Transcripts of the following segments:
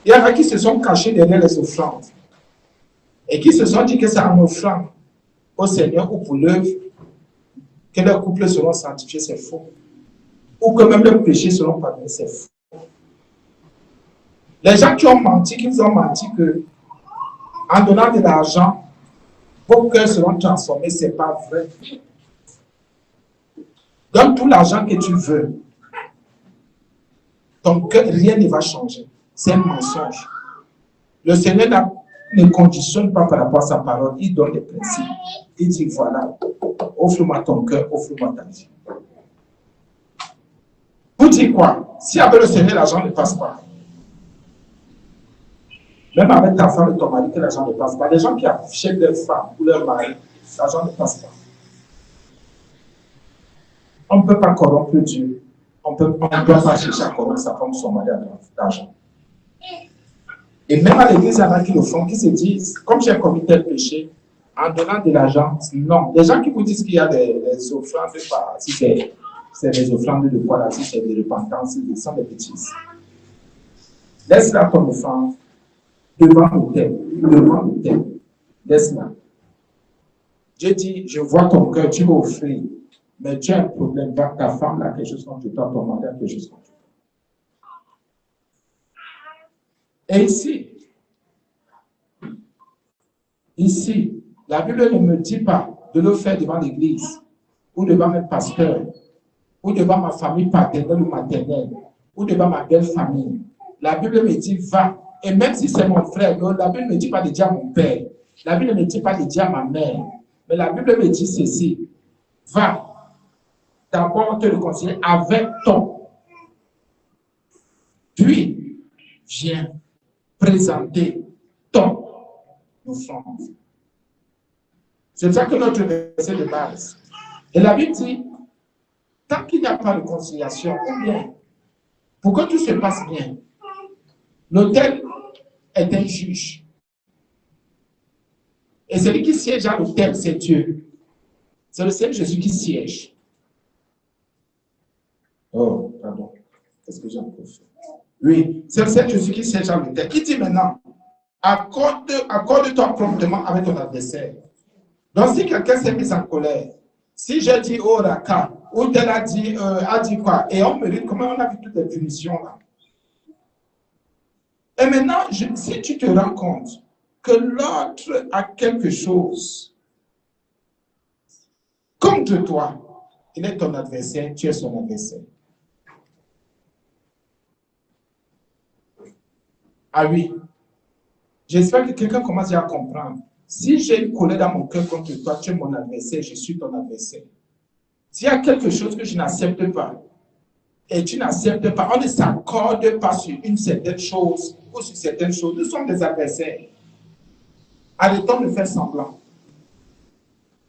Il y en a qui se sont cachés derrière les offrandes et qui se sont dit que c'est en offrande au Seigneur ou pour l'œuvre que leurs couples seront sanctifiés, c'est faux. Ou que même leurs péchés seront pardonnés, c'est faux. Les gens qui ont menti, qui vous ont menti que en donnant de l'argent, vos cœurs seront transformés, ce n'est pas vrai. Donne tout l'argent que tu veux. Ton cœur, rien ne va changer. C'est un mensonge. Le Seigneur ne conditionne pas par rapport à sa parole. Il donne des principes. Il dit, voilà, offre-moi ton cœur, offre-moi ta vie. Vous dites quoi? Si avec le Seigneur, l'argent ne passe pas. Même avec ta femme et ton mari, que l'argent ne passe pas. Les gens qui achètent leur femme ou leur mari, l'argent ne passe pas. On ne peut pas corrompre Dieu. On ne peut pas chercher à corrompre sa femme ou son mari à l'argent. Et même à l'église, il y en a qui le font, qui se disent, comme j'ai commis tel péché, en donnant de l'argent, non. Les gens qui vous disent qu'il y a des offrandes, si c'est des offrandes de quoi, là, si c'est de repentance, ce sont des bêtises. Laisse-la ton offrande devant l'autel. Laisse-la. Dieu dit, je vois ton cœur, tu vas offrir, mais tu as un problème, ta femme a quelque chose contre toi, ton mari a quelque chose contre toi. Et ici, la Bible ne me dit pas de le faire devant l'église, ou devant mes pasteurs, ou devant ma famille paternelle ou maternelle, ou devant ma belle famille. La Bible me dit, va. Et même si c'est mon frère, la Bible ne me dit pas de dire à mon père. La Bible ne me dit pas de dire à ma mère. Mais la Bible me dit ceci. Va. D'abord te réconcilier avec ton. Puis, viens présenter ton offrande. C'est ça que notre verset de base. Et la Bible dit, tant qu'il n'y a pas de réconciliation, ou bien, pour que tout se passe bien, l'autel est un juge. Et celui qui siège à l'autel, c'est Dieu. C'est le Seigneur Jésus qui siège. Oh, pardon. Qu'est-ce que j'ai encore fait? Oui, c'est le Seigneur Jésus qui siège à l'autel. Il dit maintenant, accorde-toi promptement avec ton adversaire. Donc, si quelqu'un s'est mis en colère, si j'ai dit oh raka, ou tel a dit quoi, et on mérite, comment on a vu toutes les punitions là. Et maintenant, si tu te rends compte que l'autre a quelque chose contre toi, il est ton adversaire, tu es son adversaire. Ah oui, j'espère que quelqu'un commence à comprendre. Si j'ai une colère dans mon cœur contre toi, tu es mon adversaire, je suis ton adversaire. S'il y a quelque chose que je n'accepte pas, et tu n'acceptes pas, on ne s'accorde pas sur une certaine chose ou sur certaines choses, nous sommes des adversaires. Arrêtons de faire semblant.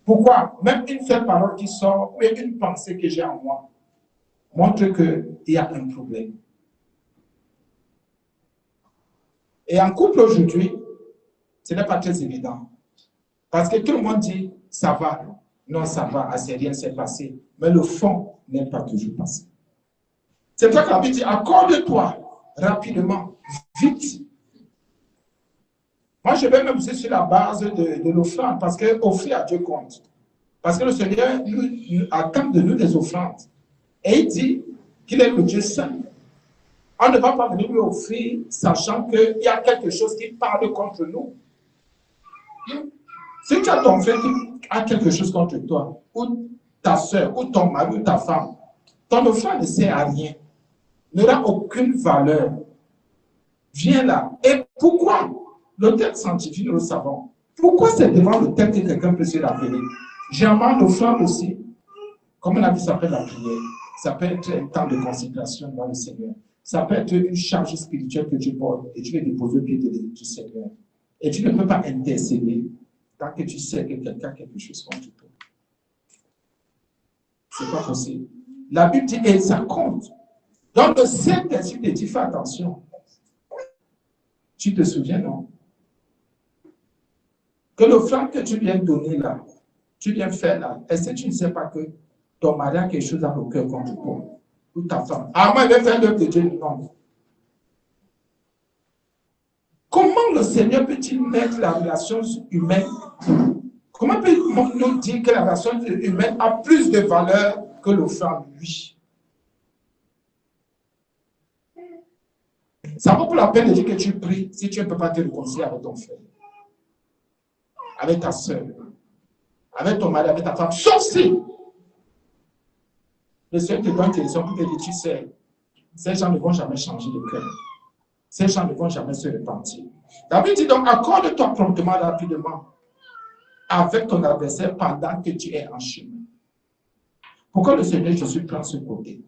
Pourquoi? Même une seule parole qui sort, ou une pensée que j'ai en moi, montre qu'il y a un problème. Et en couple aujourd'hui, ce n'est pas très évident. Parce que tout le monde dit, ça va. Non, ça va, assez rien s'est passé. Mais le fond n'est pas toujours passé. C'est toi qui as dit, accorde-toi rapidement, vite. Moi, je vais même pousser sur la base de l'offrande, parce que offrir à Dieu compte. Parce que le Seigneur attend de nous des offrandes. Et il dit qu'il est le Dieu saint. On ne va pas venir lui offrir, sachant qu'il y a quelque chose qui parle contre nous. Si tu as ton frère qui a quelque chose contre toi, ou ta soeur, ou ton mari, ou ta femme, ton offrande ne sert à rien, n'aura aucune valeur. Viens là. Et pourquoi? L'autel sanctifie, nous le savons. Pourquoi c'est devant l'autel que quelqu'un peut se laver? Généralement, l'offrande aussi, comme on a dit, ça peut être la prière. Ça peut être un temps de consécration dans le Seigneur. Ça peut être une charge spirituelle que tu portes et tu veux déposer au pied du Seigneur. Et tu ne peux pas intercéder tant que tu sais que quelqu'un a quelque chose contre toi. C'est pas possible. La Bible dit, et ça compte. Donc le Saint-Esprit te dit, fais attention. Tu te souviens, non? Que l'offrande que tu viens donner là, tu viens faire là, est-ce que tu ne sais pas que ton mari a quelque chose dans le cœur contre toi? Ou ta femme. Ah, moi, je vais faire l'œuvre de Dieu, non. le Seigneur peut-il mettre la relation humaine? Comment peut-il nous dire que la relation humaine a plus de valeur que l'offrande? Oui. Ça vaut pour la peine de dire que tu pries si tu ne peux pas te réconcilier avec ton frère, avec ta soeur, avec ton mari, avec ta femme, sauf si le Seigneur te donne une question pour te dire, tu sais, ces gens ne vont jamais changer de cœur. Ces gens ne vont jamais se repentir. David dit donc, accorde-toi promptement, rapidement, avec ton adversaire pendant que tu es en chemin. Pourquoi le Seigneur Jésus prend ce côté?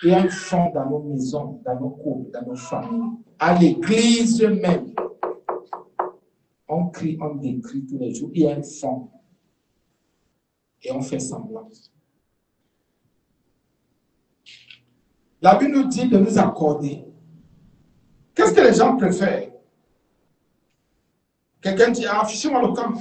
Il y a un fond dans nos maisons, dans nos couples, dans nos familles. À l'église même, on crie, on décrit tous les jours. Il y a un fond. Et on fait semblant. La Bible nous dit de nous accorder. Qu'est-ce que les gens préfèrent? Quelqu'un dit, affichez-moi le camp.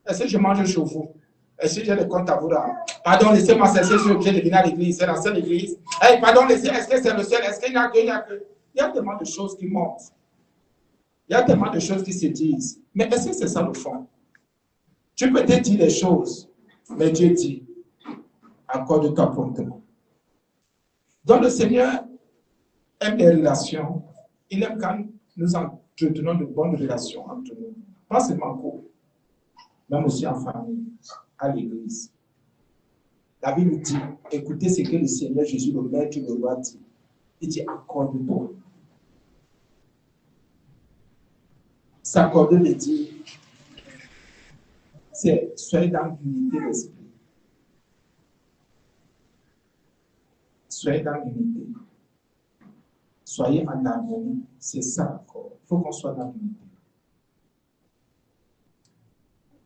Est-ce que je mange chez vous? Est-ce que j'ai des comptes à vous là? Pardon, laissez-moi cesser sur le pied de venir à l'église. C'est la seule église. Hey, pardon, est-ce que c'est le seul? Est-ce qu'il y a que? Il y a tellement de choses qui montent. Il y a tellement de choses qui se disent. Mais est-ce que c'est ça le fond? Tu peux te dire des choses, mais Dieu dit, accorde-toi promptement. Donc le Seigneur aime les relations. Il aime quand nous entretenons de bonnes relations entre nous. Pas seulement en couple, même aussi en famille, à l'église. La Bible dit, écoutez ce que le Seigneur Jésus, le Maître de loi, dit. Il dit, accorde-toi. S'accorder veut dire, c'est soyez dans l'unité d'esprit. Soyez dans l'unité. Soyez en harmonie. C'est ça l'accord. Il faut qu'on soit dans l'unité.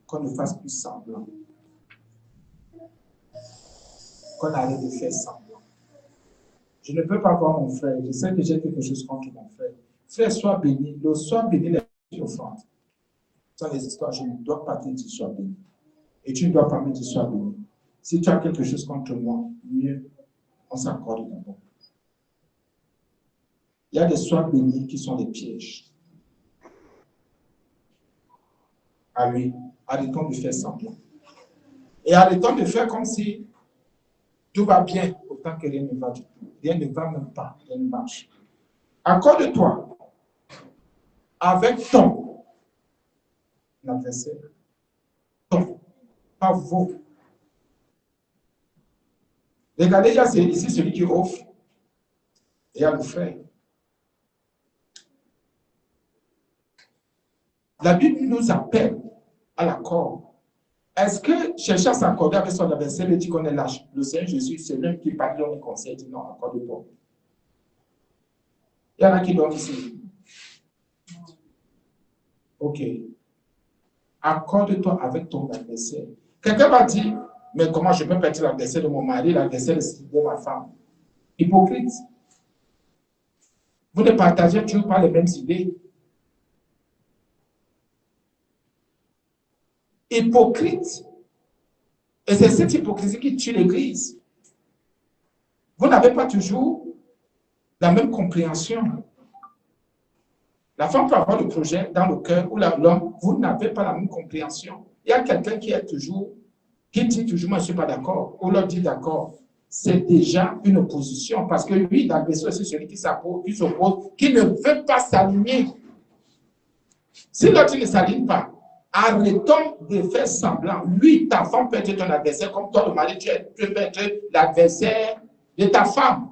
Qu'on ne fasse plus semblant. Qu'on arrête de faire semblant. Je ne peux pas voir mon frère. Je sais que j'ai quelque chose contre mon frère. Frère, sois béni. Le sois béni, les offrandes. Dans les histoires, je ne dois pas te dire sois béni. Et tu ne dois pas me dire sois béni. Si tu as quelque chose contre moi, mieux, on s'accorde d'abord. Il y a des sois bénis qui sont des pièges. Ah oui, arrêtons de faire semblant. Et arrêtons de faire comme si tout va bien, autant que rien ne va du tout. Rien ne va même pas, rien ne marche. Accorde-toi avec ton adversaire. Ton, pas vos. Regardez, il y a ici celui qui offre. Et il y a le frère. La Bible nous appelle à l'accord. Est-ce que chercher à s'accorder avec son adversaire veut dire qu'on est lâche? Le Seigneur Jésus, c'est lui qui parle, on le conseille, dit non, accorde-toi. Il y en a qui l'ont ici. Ok. Accorde-toi avec ton adversaire. Quelqu'un va dire, mais comment je peux perdre l'adversaire de mon mari, l'adversaire de ma femme? Hypocrite. Vous ne partagez toujours pas les mêmes idées. Hypocrite. Et c'est cette hypocrisie qui tue l'Église. Vous n'avez pas toujours la même compréhension. La femme peut avoir le projet dans le cœur ou l'homme, vous n'avez pas la même compréhension. Il y a quelqu'un qui dit toujours, moi je ne suis pas d'accord, ou l'autre dit d'accord. C'est déjà une opposition, parce que lui, l'adversaire, c'est celui qui s'oppose, qui ne veut pas s'aligner. Si l'autre ne s'aligne pas, arrêtons de faire semblant. Lui, ta femme peut être ton adversaire, comme toi, le mari, tu peux être l'adversaire de ta femme.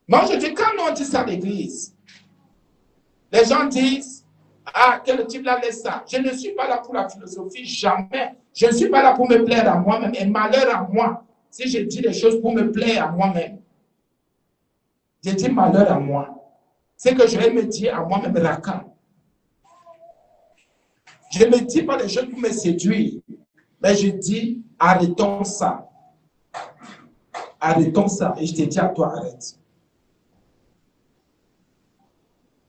Moi, je dis, quand on dit ça à l'église, les gens disent, ah, quel type là laisse ça. Je ne suis pas là pour la philosophie, jamais. Je ne suis pas là pour me plaire à moi-même, et malheur à moi, si je dis des choses pour me plaire à moi-même. Je dis malheur à moi. C'est que je vais me dire à moi-même, raca. Je ne dis pas des choses pour me séduire, mais je dis, arrêtons ça. Arrêtons ça. Et je te dis à toi, arrête.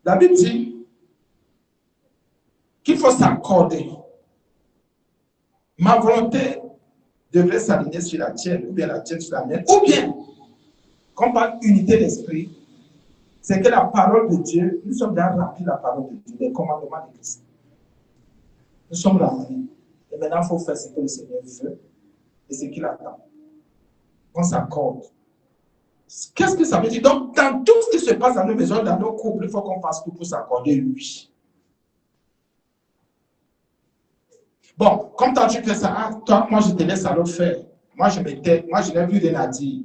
La Bible dit qu'il faut s'accorder. Ma volonté devrait s'aligner sur la tienne, ou bien la tienne sur la mienne, ou bien, qu'on parle d'unité d'esprit, c'est que la parole de Dieu, nous sommes déjà remplis de la parole de Dieu, les commandements de Christ. Nous sommes remplis. Et maintenant, il faut faire ce que le Seigneur veut et ce qu'il attend. On s'accorde. Qu'est-ce que ça veut dire? Donc, dans tout ce qui se passe dans nos maisons, dans nos couples, il faut qu'on fasse tout pour s'accorder lui. Bon, comme toi tu fais ça, toi, moi je te laisse à l'autre faire. Moi je n'ai plus rien à dire.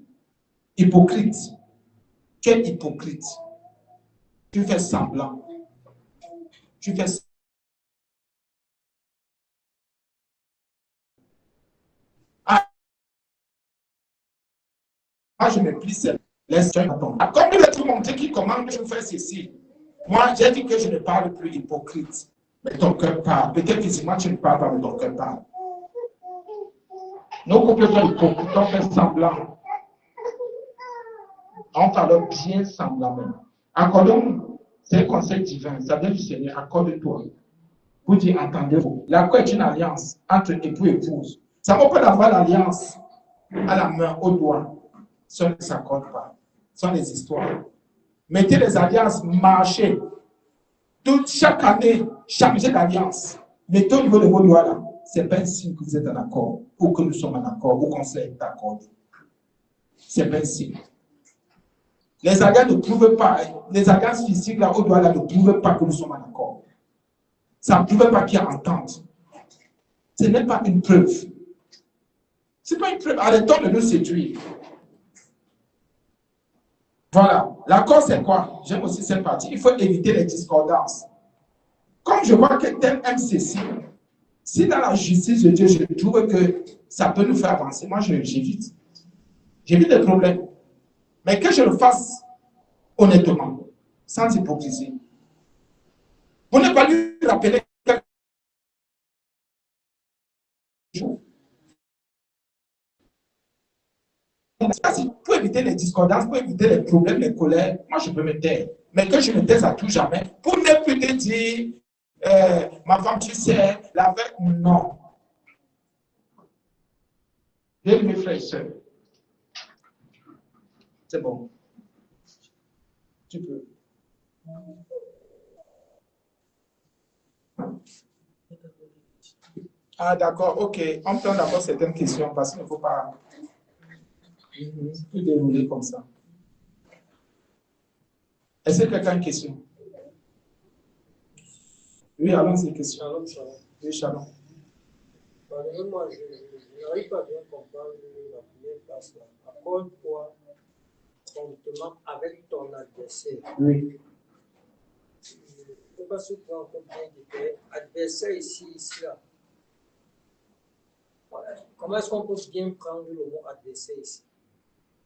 Hypocrite. Tu es hypocrite. Tu fais semblant. Tu fais semblant. Moi, je me plie seul. Laisse-toi attendre. Comme il a tout montré qui commande, je fais ceci. Moi, j'ai dit que je ne parle plus hypocrite. Mais ton cœur parle. Peut-être physiquement, tu ne parles pas, mais ton cœur parle. Nos couples sont hypocrites, on fait semblant. On parle bien semblant même. Accordons, c'est un conseil divin, ça vient du Seigneur, accorde-toi. Vous dire, entendez-vous. L'accord est une alliance entre époux et épouse. Ça ne vaut pas d'avoir l'alliance à la main, au doigt. Si on ne s'accorde pas. Ce sont des histoires. Mettez les alliances, marchez. Chaque année, changez d'alliance. Mettez au niveau de vos doigts là. Ce n'est pas un signe que vous êtes en accord, ou que nous sommes en accord, ou qu'on s'est d'accord. Ce n'est pas un signe. Les alliances ne prouvent pas, les alliances physiques là, au doigt là, ne prouvent pas que nous sommes en accord. Ça ne prouve pas qu'il y a entente. Ce n'est pas une preuve. Ce n'est pas une preuve. Arrêtons de nous séduire. Voilà. L'accord, c'est quoi? J'aime aussi cette partie. Il faut éviter les discordances. Comme je vois que tel aime ceci, si dans la justice de Dieu, je trouve que ça peut nous faire avancer, moi, j'évite. J'évite les problèmes. Mais que je le fasse honnêtement, sans hypocrisie. Vous ne pas lui rappeler quelque chose. Pour éviter les discordances, pour éviter les problèmes, les colères, moi je peux me taire. Mais que je me taise à tout jamais, pour ne plus te dire, ma femme, tu sais, la veille, non. Bien, mes frères et sœurs, c'est bon. Tu peux. Ah, d'accord, ok. On prend d'abord certaines questions parce qu'il ne faut pas tout dérouler comme ça. Est-ce que quelqu'un a une question? Oui, allons-y, question. Oui, Shalom. Moi, je n'arrive pas à bien comprendre la première place là. Accorde-toi promptement avec ton adversaire. Oui. Il ne faut pas se prendre comme bien dit. Adversaire ici, là. Comment est-ce qu'on peut bien prendre le mot adversaire ici?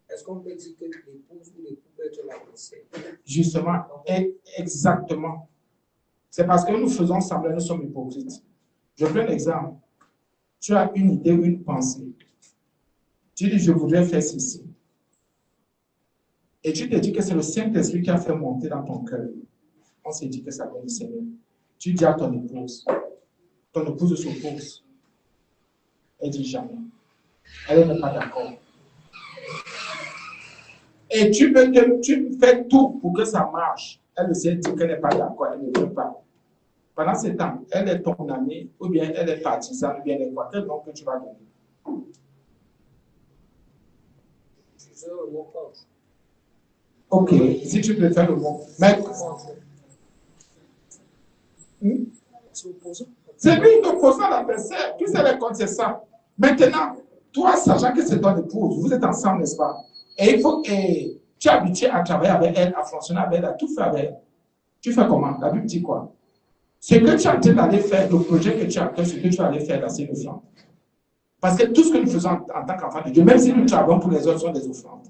Est-ce qu'on peut dire que l'épouse ou l'époux peut être l'adversaire? Justement, exactement. C'est parce que nous faisons semblant, nous sommes hypocrites. Je prends l'exemple. Tu as une idée ou une pensée. Tu dis, je voudrais faire ceci. Et tu te dis que c'est le Saint-Esprit qui a fait monter dans ton cœur. On s'est dit que ça vient du Seigneur. Tu dis à ton épouse s'oppose. Elle dit jamais. Elle n'est pas d'accord. Et tu fais tout pour que ça marche. Elle ne sait dire qu'elle n'est pas d'accord, elle ne veut pas. Pendant ce temps, elle est ton amie, ou bien elle est partisane, ou bien elle est quoi? Quel nom que tu vas donner? Je sais le mot contre. Ok, si tu préfères le mot. Mais c'est lui l'opposant à l'adversaire. Tout ça, c'est ça. Maintenant, toi, sachant que c'est ton épouse, vous êtes ensemble, n'est-ce pas? Et il faut que tu es habitué à travailler avec elle, à fonctionner avec elle, à tout faire avec elle. Tu fais comment? La Bible dit quoi? Ce que tu es en train d'aller faire, le projet que tu as fait, ce que tu vas aller faire là, c'est une offrande. Parce que tout ce que nous faisons en tant qu'enfants de Dieu, même si nous travaillons pour les autres, sont des offrandes.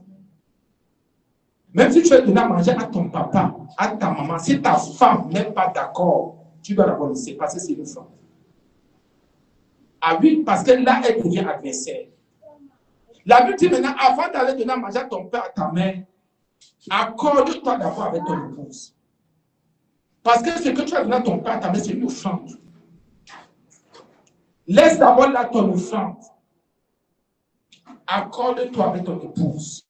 Même si tu veux donner à manger à ton papa, à ta maman, si ta femme n'est pas d'accord, tu dois d'abord laisser parce que c'est une offrande. Ah oui, parce que là, elle devient adversaire. La Bible dit maintenant, avant d'aller donner à manger à ton père, à ta mère, accorde-toi d'abord avec ton épouse. Parce que ce que tu as donné à ton père, à ta mère, c'est une offrande. Laisse d'abord là ton offrande. Accorde-toi avec ton épouse.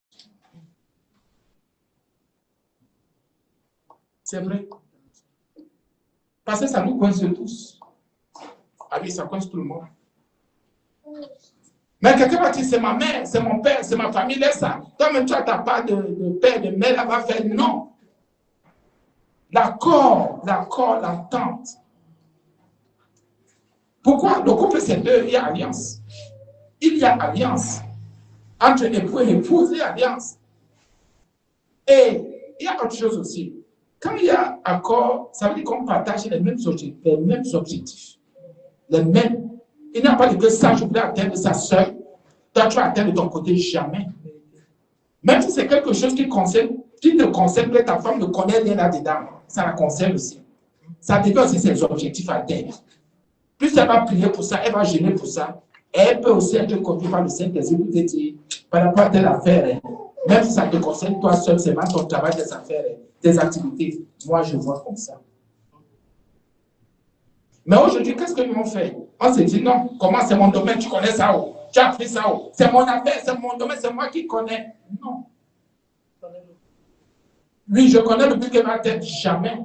C'est vrai. Parce que ça nous coince tous. Ah oui, ça coince tout le monde. Mais quelqu'un va dire, c'est ma mère, c'est mon père, c'est ma famille, laisse ça. Toi-même, tu n'as pas de père, de mère, elle va faire non. L'accord, l'attente. Pourquoi? Le couple, c'est deux, il y a alliance. Il y a alliance. Entre époux et épouse, il y a alliance. Et il y a autre chose aussi. Quand il y a accord, ça veut dire qu'on partage les mêmes objectifs. Les mêmes. Il n'y a pas de que ça, je voulais atteindre ça seul. Toi, tu vas atteindre de ton côté, jamais. Même si c'est quelque chose qui te concerne, que ta femme ne connaît rien là-dedans, ça la concerne aussi. Ça dépend aussi ses objectifs à atteindre. Plus elle va prier pour ça, elle va gêner pour ça. Et elle peut aussi être conduite par le Saint-Esprit pour te dire, par rapport à telle affaire, même si ça te concerne toi seul, c'est même ton travail, tes affaires, tes activités. Moi, je vois comme ça. Mais aujourd'hui, qu'est-ce que nous avons fait? On s'est dit, non, comment c'est mon domaine, tu connais ça, oh. Tu as appris ça, oh. C'est mon affaire, c'est mon domaine, c'est moi qui connais. Non. Oui, je connais le but que ma tête, jamais.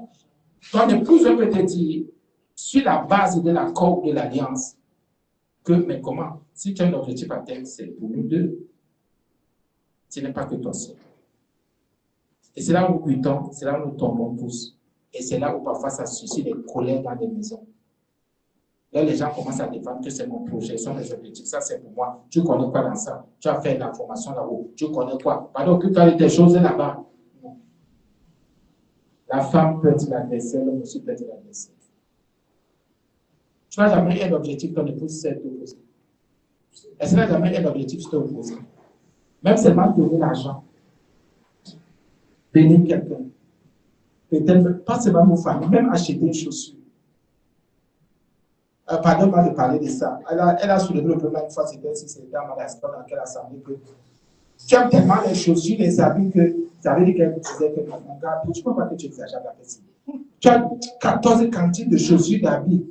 Ton épouse peut te dire, sur la base de l'accord de l'alliance, que, mais comment? Si tu as un objectif à atteindre, c'est pour nous deux. Ce n'est pas que toi seul. Et c'est là où nous butons, c'est là où nous tombons tous. Et c'est là où parfois ça suscite des colères dans les maisons. Là, les gens commencent à défendre que c'est mon projet, ce sont mes objectifs, ça c'est pour moi. Tu ne connais pas dans ça. Tu as fait la formation là-haut. Tu connais quoi? Pardon, que tu as des choses là-bas. La femme peut être l'adversaire, l'homme aussi peut être l'adversaire. Tu n'as jamais un objectif, ton épouse s'est opposée. Est-ce qu'elle n'a jamais un objectif s'est opposé? Même seulement donner l'argent. Bénir quelqu'un. Peut-être pas seulement vos familles, même acheter une chaussure. Pardon, moi de parler de ça. Elle a soulevé le problème une fois, c'était dans Madagascar, dans quelle assemblée, que tu aimes tellement les chaussures, les habits, que ça veut dire qu'elle disait que mon gars, tu ne peux pas que tu exagères la personne. Tu as 14 cantines de chaussures, d'habits.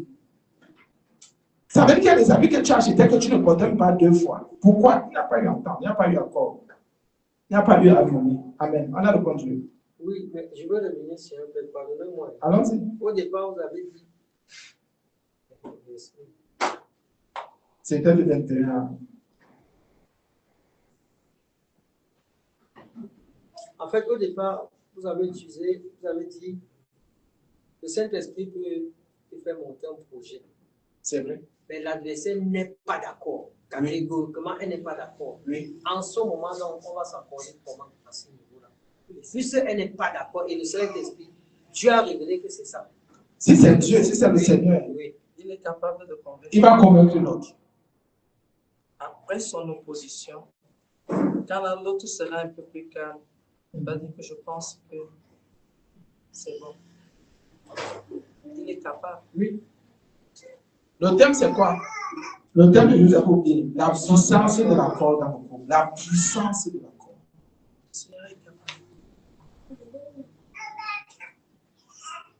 Ça veut dire qu'il y a des habits que tu as achetés que tu ne portes même pas 2 fois. Pourquoi? Il n'y a pas eu entente, il n'y a pas eu accord. Il n'y a pas eu harmonie. Amen. On a le conduit. Oui, mais je veux revenir sur un peu, pardonnez-moi. Allons-y. Au départ, vous avez dit. C'était le 21. En fait, au départ, vous avez dit, le Saint-Esprit peut faire monter un projet. C'est vrai. Mais l'adversaire n'est pas d'accord. Catégoriquement, elle n'est pas d'accord. Oui. En ce moment, donc, on va s'accorder comment à ce niveau-là. Puisqu'elle n'est pas d'accord et le Saint-Esprit, Dieu a révélé que c'est ça. Si c'est Dieu, si c'est le Seigneur, oui. Il est capable de convaincre. Il va convaincre l'autre. Après son opposition, quand l'autre sera un peu plus calme, il va dire que je pense que c'est bon. Il est capable. Oui. Le thème, c'est quoi? Le thème que nous avons oublié, la puissance de l'accord dans le couple. La puissance de l'accord.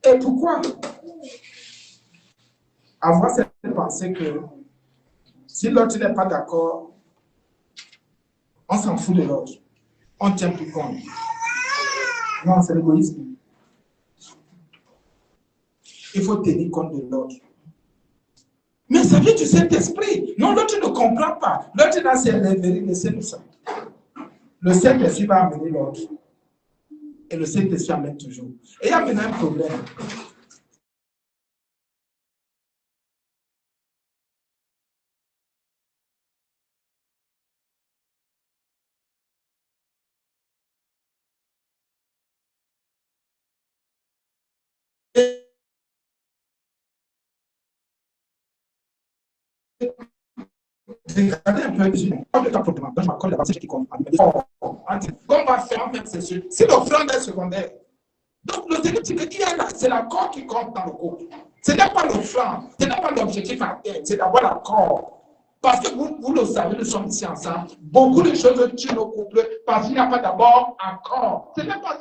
Et pourquoi avoir cette pensée que si l'autre n'est pas d'accord, on s'en fout de l'autre. On ne tient plus compte. Non, c'est l'égoïsme. Il faut tenir compte de l'autre. Mais ça vient du Saint-Esprit. Non, l'autre ne comprend pas. L'autre là, c'est l'évêque, laissez-nous ça. Le Saint-Esprit va amener l'autre. Et le Saint-Esprit amène toujours. Et il y a maintenant un problème. Regardez un peu ici. Comme le temps proprement, je m'accorde la passage qui compte. Comment on va faire en même c'est sûr. Si l'offrande est secondaire. Donc le Seigneur dit qu'il y a là, c'est l'accord qui compte dans le couple. Ce n'est pas l'offrande, ce n'est pas l'objectif à atteindre, c'est d'avoir l'accord. Parce que vous le savez, nous sommes ici ensemble. Beaucoup de choses tuent nos couples parce qu'il n'y a pas d'abord accord. Parfois,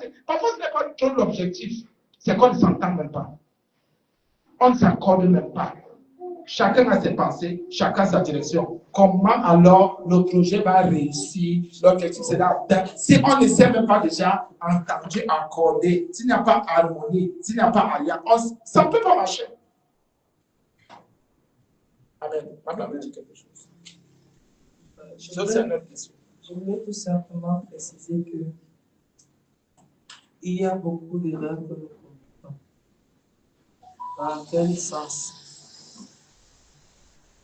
ce n'est pas trop l'objectif. C'est qu'on ne s'entend même pas. On ne s'accorde même pas. chacun a ses pensées, chacun sa direction. Comment alors le projet va réussir? L'objectif sera atteint. Si on ne s'est même pas déjà entendu, accordé, s'il n'y a pas harmonie, s'il n'y a pas alliance, ça ne peut pas marcher. Amen. Madame veut dire quelque chose. Je voulais tout simplement préciser que il y a beaucoup d'erreurs que nous commettons. Dans quel sens?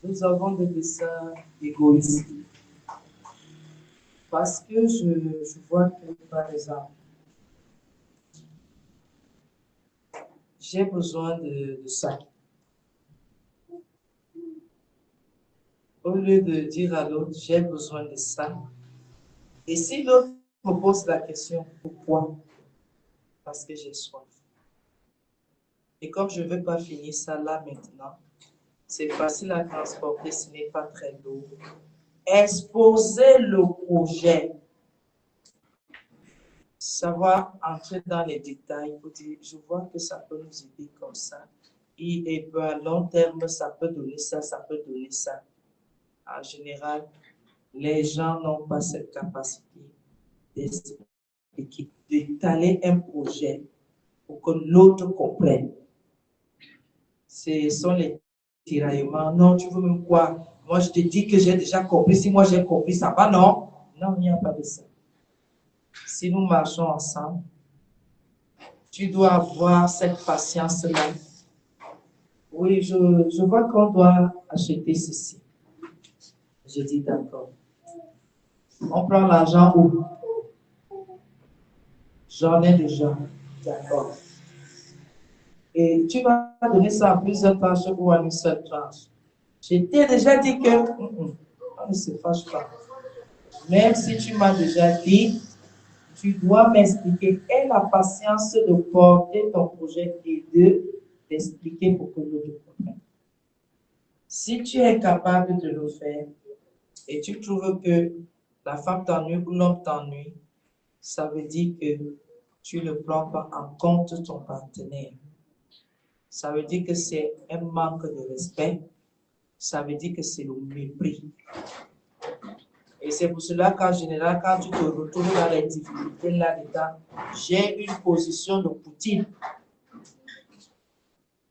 Nous avons des desseins égoïstes. Parce que je vois que, par exemple, j'ai besoin de ça. Au lieu de dire à l'autre, j'ai besoin de ça. Et si l'autre me pose la question, pourquoi? Parce que j'ai soif. Et comme je ne veux pas finir ça là maintenant, c'est facile à transporter, ce n'est pas très lourd. Exposer le projet. Savoir entrer dans les détails pour dire, je vois que ça peut nous aider comme ça. Et à long terme, ça peut donner ça, ça peut donner ça. En général, les gens n'ont pas cette capacité d'expliquer, d'étaler un projet pour que l'autre comprenne. Ce sont les tiraillements. Non, tu veux même quoi? Moi, je te dis que j'ai déjà compris. Si moi j'ai compris, ça va, non? Non, il n'y a pas de ça. Si nous marchons ensemble, tu dois avoir cette patience-là. Oui, je vois qu'on doit acheter ceci. Je dis d'accord. On prend l'argent où? J'en ai déjà. D'accord. Et tu vas donner ça en plusieurs tranches ou en une seule tranche. Je t'ai déjà dit que on ne se fâche pas. Même si tu m'as déjà dit, tu dois m'expliquer. Aie la patience de porter ton projet et de t'expliquer pour que l'autre comprenne. Si tu es capable de le faire et tu trouves que la femme t'ennuie ou l'homme t'ennuie, ça veut dire que tu ne prends pas en compte ton partenaire. Ça veut dire que c'est un manque de respect. Ça veut dire que c'est le mépris. Et c'est pour cela qu'en général, quand tu te retrouves dans les difficultés là-dedans, j'ai une position de Poutine.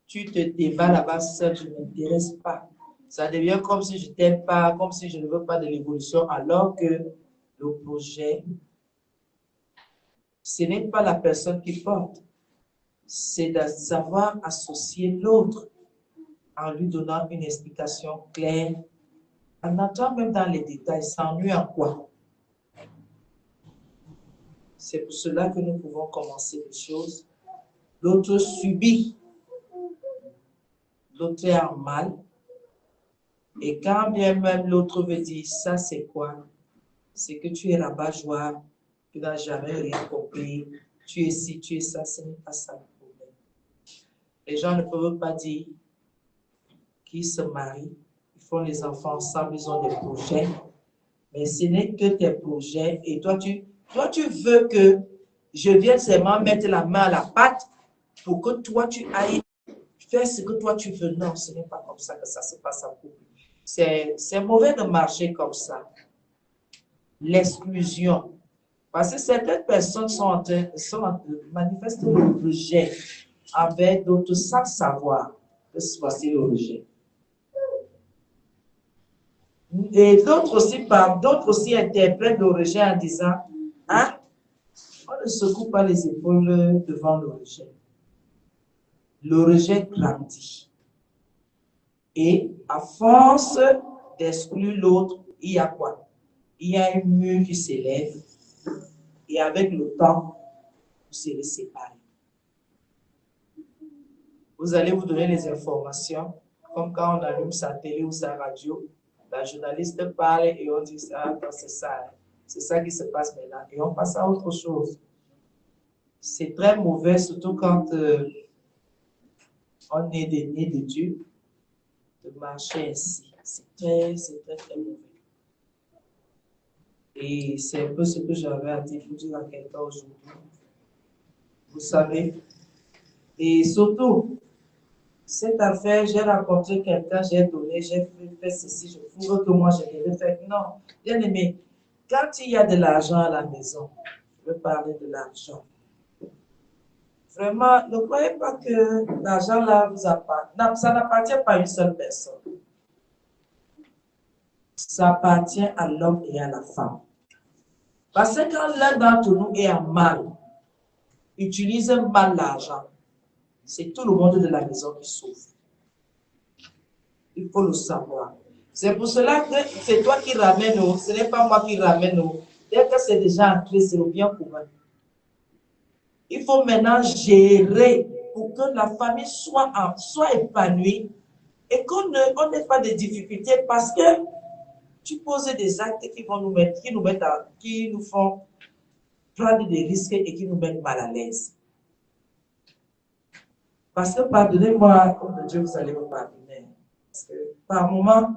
Tu te débats là-bas, ça ne m'intéresse pas. Ça devient comme si je ne t'aime pas, comme si je ne veux pas de l'évolution, alors que le projet, ce n'est pas la personne qui porte. C'est de savoir associer l'autre en lui donnant une explication claire. En entrant même dans les détails, s'ennuie en quoi? C'est pour cela que nous pouvons commencer les choses. L'autre subit. L'autre est en mal. Et quand bien même l'autre veut dire, ça c'est quoi? C'est que tu es rabat-joie, tu n'as jamais rien compris, tu es ci, tu es ça, ce n'est pas ça le problème. Les gens ne peuvent pas dire qu'ils se marient, ils font les enfants ensemble, ils ont des projets, mais ce n'est que tes projets et toi tu veux que je vienne seulement mettre la main à la pâte pour que toi tu ailles faire ce que toi tu veux. Non, ce n'est pas comme ça que ça se passe en couple. C'est mauvais de marcher comme ça. L'exclusion. Parce que certaines personnes manifestent le rejet envers d'autres sans savoir que c'est le rejet. Et d'autres aussi interprètent le rejet en disant, hein, on ne secoue pas les épaules devant le rejet. Le rejet grandit. Et à force d'exclure l'autre, il y a quoi? Il y a un mur qui s'élève et avec le temps, vous serez séparés. Vous allez vous donner les informations, comme quand on allume sa télé ou sa radio, la journaliste parle et on dit ça, c'est ça qui se passe maintenant. Et on passe à autre chose. C'est très mauvais, surtout quand on est des nés de Dieu, de marcher ainsi. C'est très mauvais. Et c'est un peu ce que j'avais à dire pour dire à quelqu'un aujourd'hui. Vous savez, et surtout, cette affaire, j'ai rencontré quelqu'un, j'ai donné, j'ai fait ceci, je trouve que moi, je devais faire. Non, bien aimé, quand il y a de l'argent à la maison, je veux parler de l'argent. Vraiment, ne croyez pas que l'argent là vous appartient. Non, ça n'appartient pas à une seule personne. Ça appartient à l'homme et à la femme. Parce que quand l'un d'entre nous est en mal, utilise mal l'argent, c'est tout le monde de la maison qui souffre. Il faut le savoir. C'est pour cela que c'est toi qui ramènes, ce n'est pas moi qui ramène. Dès que c'est déjà entré, c'est le bien commun. Il faut maintenant gérer pour que la famille soit épanouie et qu'on n'ait pas de difficultés parce que tu poses des actes qui nous font prendre des risques et qui nous mettent mal à l'aise. Parce que pardonnez-moi, comme Dieu vous allez me pardonner. Parce que par moment,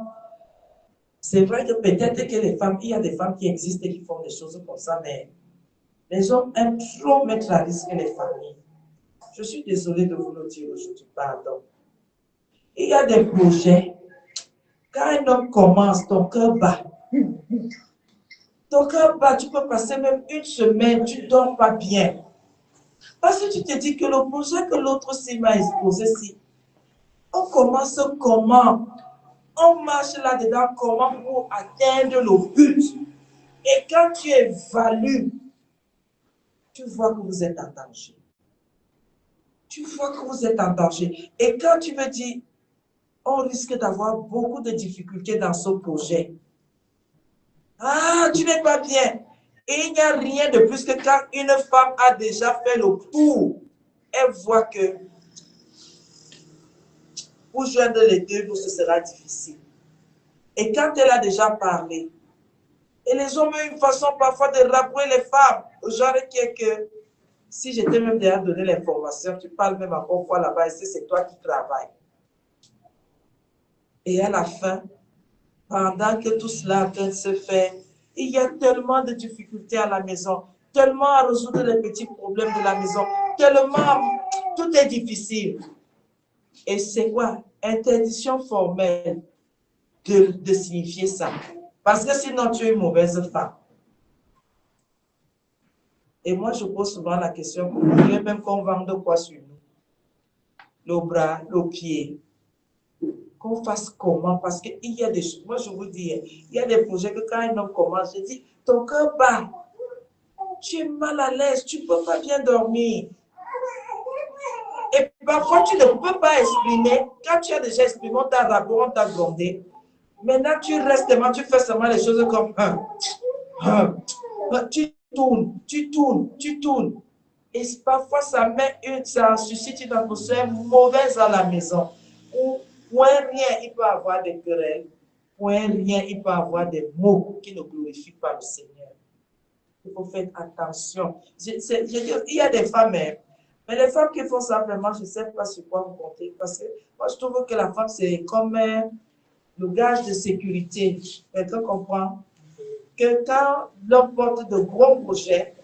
c'est vrai que peut-être que les femmes, il y a des femmes qui existent et qui font des choses comme ça, mais les hommes aiment trop mettre à risque les familles. Je suis désolée de vous le dire aujourd'hui, pardon. Il y a des projets, quand un homme commence, ton cœur bat. Ton cœur bat, tu peux passer même une semaine, tu ne dors pas bien. Parce que tu te dis que le projet que l'autre aussi m'a exposé, si on commence comment? On marche là-dedans comment pour atteindre le but? Et quand tu évalues, tu vois que vous êtes en danger. Tu vois que vous êtes en danger. Et quand tu me dis, on risque d'avoir beaucoup de difficultés dans ce projet. Ah, tu n'es pas bien. Et il n'y a rien de plus que quand une femme a déjà fait le tour, elle voit que pour joindre les deux, ce sera difficile. Et quand elle a déjà parlé, et les hommes ont une façon parfois de rabrouer les femmes, au genre qui est que si j'étais même déjà donné l'information, tu parles même encore fois là-bas, et c'est toi qui travailles. Et à la fin, pendant que tout cela est en train de se faire, il y a tellement de difficultés à la maison, tellement à résoudre les petits problèmes de la maison, tellement tout est difficile. Et c'est quoi? Interdiction formelle de signifier ça. Parce que sinon, tu es une mauvaise femme. Et moi, je pose souvent la question, vous voulez même qu'on vende quoi sur nous? Le bras, le pied. Qu'on fasse comment? Parce qu'il y a des choses, moi je vous dis, il y a des projets que quand un homme commence, je dis, ton cœur bat, tu es mal à l'aise, tu ne peux pas bien dormir. Et parfois tu ne peux pas exprimer, quand tu as déjà exprimé, on t'a raboué, on t'a grondé. Maintenant tu restes seulement, tu fais seulement les choses comme tu tournes, tu tournes, tu tournes. Et parfois ça suscite une atmosphère mauvaise à la maison. Point rien, il peut y avoir des querelles. Point rien, il peut y avoir des mots qui ne glorifient pas le Seigneur. Il faut faire attention. Il y a des femmes, mais les femmes qui font ça vraiment, je ne sais pas sur quoi vous comptez. Parce que moi, je trouve que la femme, c'est comme le gage de sécurité. Quelqu'un comprend que quand l'homme porte de gros projets,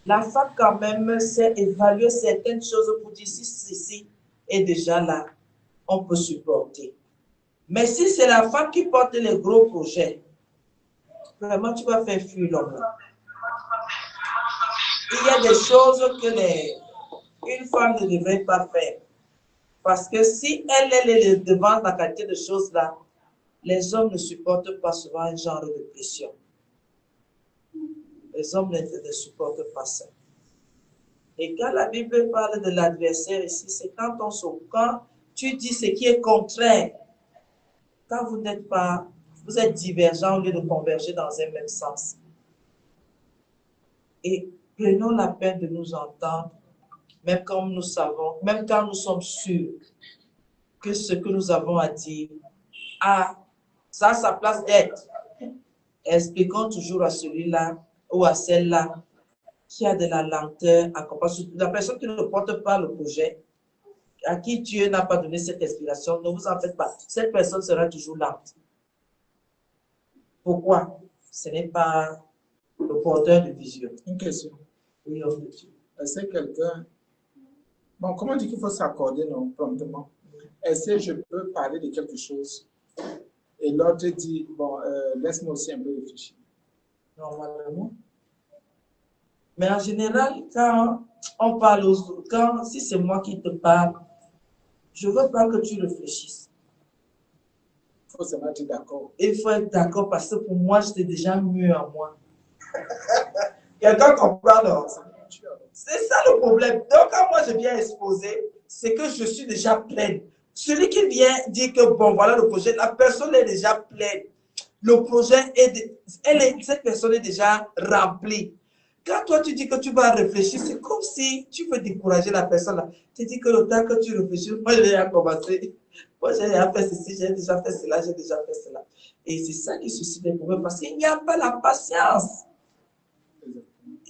la femme quand même sait évaluer certaines choses pour dire si ceci est déjà là, on peut supporter. Mais si c'est la femme qui porte les gros projets, vraiment tu vas faire fuir l'homme. Il y a des choses que une femme ne devrait pas faire. Parce que si elle est devant la qualité de choses là, les hommes ne supportent pas souvent un genre de pression. Les hommes ne supportent pas ça. Et quand la Bible parle de l'adversaire ici, c'est quand tu dis ce qui est contraire. Quand vous êtes divergents au lieu de converger dans un même sens. Et prenons la peine de nous entendre, même quand nous savons, même quand nous sommes sûrs que ce que nous avons à dire, ça a sa place d'être. Expliquons toujours à celui-là ou à celle-là qui a de la lenteur, la personne qui ne porte pas le projet, à qui Dieu n'a pas donné cette inspiration, ne vous en faites pas. Cette personne sera toujours lente. Pourquoi? Ce n'est pas le porteur de vision. Une question. Oui, homme de Dieu. Est-ce que quelqu'un Bon, comment dire qu'il faut s'accorder, non, promptement? Est-ce que je peux parler de quelque chose? Et l'autre dit, bon, laisse-moi aussi un peu réfléchir. Normalement. Mais en général, quand on parle aux autres, si c'est moi qui te parle, je ne veux pas que tu réfléchisses. Il faut se mettre d'accord. Il faut être d'accord parce que pour moi, j'étais déjà mieux à moi. Quelqu'un comprend, non? C'est ça le problème. Donc, quand moi je viens exposer, c'est que je suis déjà pleine. Celui qui vient dire que, bon, voilà le projet, la personne est déjà pleine. Le projet, cette personne est déjà remplie. Quand toi, tu dis que tu vas réfléchir, c'est comme si tu veux décourager la personne là. Tu dis que le temps que tu réfléchis, moi, j'ai déjà commencé. Moi, j'ai déjà fait ceci, j'ai déjà fait cela, j'ai déjà fait cela. Et c'est ça qui suscite des problèmes parce qu'il n'y a pas la patience.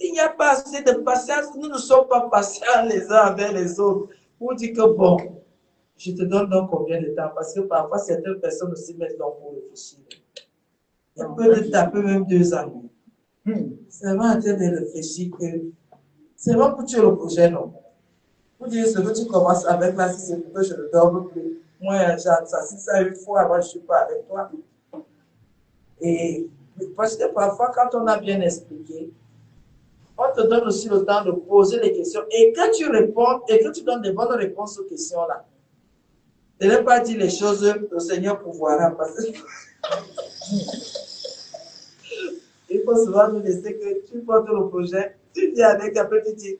Il n'y a pas assez de patience. Nous ne sommes pas patients les uns avec les autres. Pour dire que, bon, je te donne donc combien de temps? Parce que parfois, certaines personnes aussi mettent donc pour réfléchir. Il peut te taper même 2 ans. C'est vraiment en train de réfléchir que c'est vraiment pour tuer le projet, non? Pour dire ce que tu commences avec là, si c'est pour que je ne dorme plus. Moi, j'assassine ça une fois, avant je ne suis pas avec toi. Et parce que parfois, quand on a bien expliqué, on te donne aussi le temps de poser les questions. Et quand tu réponds, et que tu donnes des bonnes réponses aux questions-là, ne n'ai pas dit les choses, le Seigneur pourvoira. Parce que il faut souvent nous laisser que tu portes le projet, tu viens avec, après tu dis,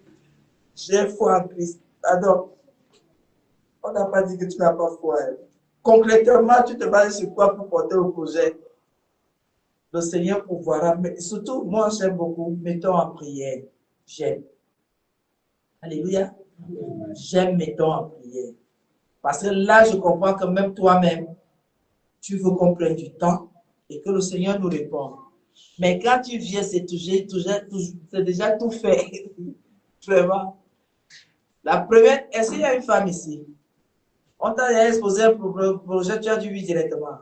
j'ai foi en Christ. Alors, on n'a pas dit que tu n'as pas foi. Concrètement, tu te bases sur quoi pour porter le projet? Le Seigneur pourvoira. Mais surtout, moi, j'aime beaucoup, mettons en prière. J'aime. Alléluia. J'aime, mettons en prière. Parce que là, je comprends que même toi-même, tu veux qu'on prenne du temps et que le Seigneur nous réponde. Mais quand tu viens, c'est déjà tout fait. Vraiment. La première, est-ce qu'il y a une femme ici? On t'a exposé un projet, tu as dit oui directement.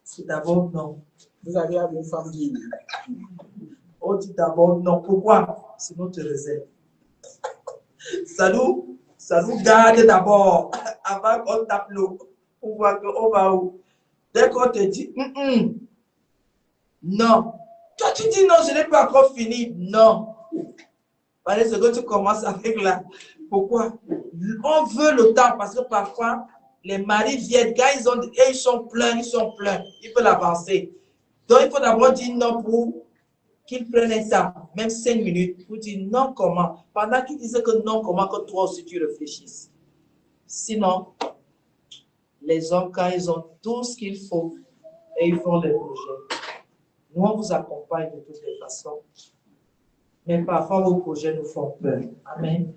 C'est d'abord non. Vous avez une femme qui... On dit d'abord non. Pourquoi? Sinon, tu réserves. Ça nous garde d'abord avant qu'on tape l'eau pour voir qu'on va où. Dès qu'on te dit non, toi tu dis non, je n'ai pas encore fini. Non. Parce que ce que tu commences avec là, pourquoi? On veut le temps parce que parfois les maris viennent, quand ils sont pleins, ils veulent avancer. Donc il faut d'abord dire non pour qu'ils prennent un temps, même 5 minutes, pour dire non comment. Pendant qu'ils disent que non comment, que toi aussi tu réfléchisses. Sinon, les hommes, quand ils ont tout ce qu'il faut, et ils font les projets. Nous, on vous accompagne de toutes les façons. Mais parfois, vos projets nous font peur. Amen.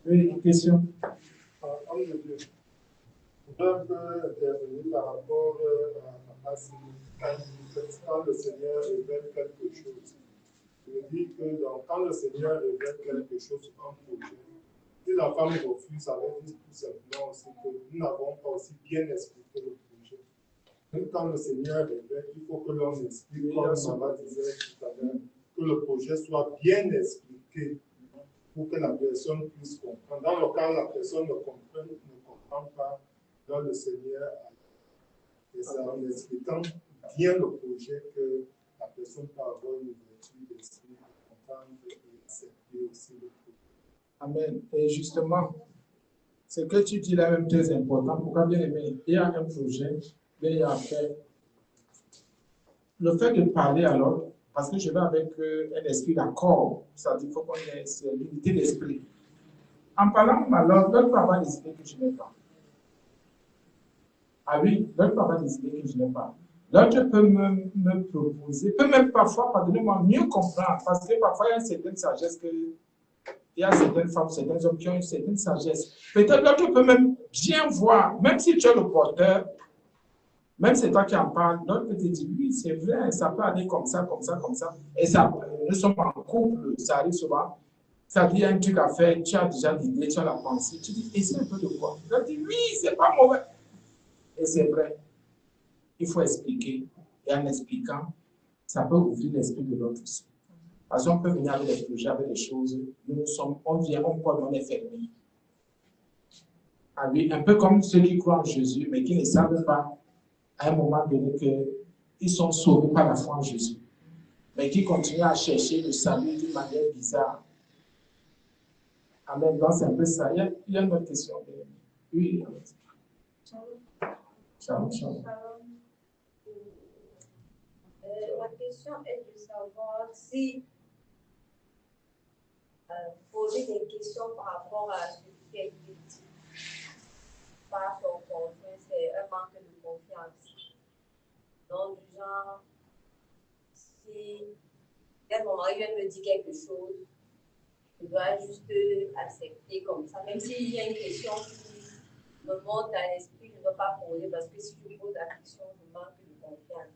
Oui, une question. Je peux intervenir par rapport à ce quand le Seigneur révèle quelque chose. Je me dis que quand le Seigneur révèle quelque chose, un projet, si la femme refuse, ça veut dire tout simplement aussi que nous n'avons pas aussi bien expliqué le projet. Même quand le Seigneur révèle, il faut que l'on explique, comme Mama disait tout à l'heure, que le projet soit bien expliqué pour que la personne puisse comprendre. Dans le cas où la personne ne comprend pas, dans le Seigneur, et c'est en expliquant bien le projet que la personne peut avoir une ouverture d'esprit, comprendre et accepter aussi le projet. Amen. Et justement, ce que tu dis là même très important. Pourquoi bien aimer? Il y a un projet, mais il y a à faire. Le fait de parler alors, parce que je vais avec un esprit d'accord, ça dit qu'il faut qu'on ait l'unité d'esprit. En parlant alors, l'autre peut avoir des idées que je n'ai pas. Ah oui, l'autre peut avoir des idées que je n'ai pas. L'autre peut me proposer, peut même parfois, pardonnez-moi, mieux comprendre, parce que parfois il y a une certaine sagesse que il y a certaines femmes, certains hommes qui ont une certaine sagesse. Peut-être l'autre peut même bien voir, même si tu es le porteur, même c'est toi qui en parles, l'autre peut te dire, oui, c'est vrai, ça peut aller comme ça, comme ça, comme ça. Et ça, nous sommes en couple, ça arrive souvent. Ça dit, il y a un truc à faire, tu as déjà l'idée, tu as la pensée. Tu dis, essaie un peu de quoi? Il dit, oui, c'est pas mauvais. Et c'est vrai. Il faut expliquer. Et en expliquant, ça peut ouvrir l'esprit de l'autre aussi. Parce qu'on peut venir avec des projets, avec des choses. On vient, on croit, on est fermé. Ah oui, un peu comme ceux qui croient en Jésus, mais qui ne savent pas à un moment donné qu'ils sont sauvés par la foi en Jésus, mais qui continuent à chercher le salut d'une manière bizarre. Amen. Donc, c'est un peu ça. Il y a une autre question. Oui. Ciao. Ma question est de savoir si poser des questions par rapport à ce qui est dit par son conjoint, c'est un manque de confiance. Donc, du genre, si mon mari vient me dire quelque chose, je dois juste accepter comme ça. Même s'il y a une question qui me monte à l'esprit, je ne dois pas poser parce que si je pose la question, je manque de confiance.